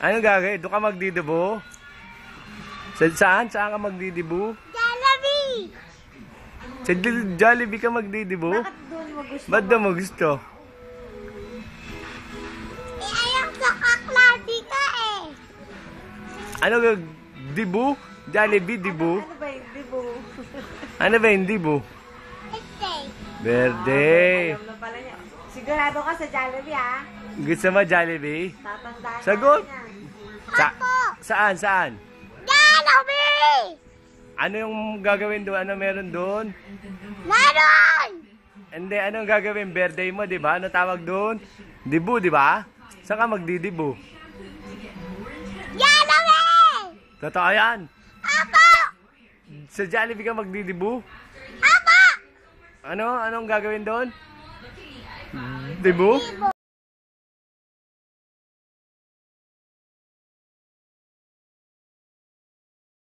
Anong gagawin? Doon ka magdidibo? Saan? Saan ka magdidibo? Jollibee! Sa Jollibee ka magdidibo? Bakit doon mo gusto? Ba't doon mo gusto? Ayaw sa kaklase ka eh. Ano ga? Dibu? Jollibee, dibu? Ano ba yung dibo? Ano ba yung dibu? Ito. Verde. Alam na pala niya. Sigurado ka sa Jollibee, ha? Gusto mo Jollibee? Tatandaan Sagot. ka na. Saan? Saan? Jollibee! Ano yung gagawin doon? Ano meron doon? Meron! Hindi, anong gagawin? Birthday mo, di ba? Ano tawag doon? Dibu, di ba? Saan ka magdidibu? Jollibee! Totoo yan. Apo! Sa Jollibee ka magdidibu? Apo! Ano? Anong gagawin doon? Dibu?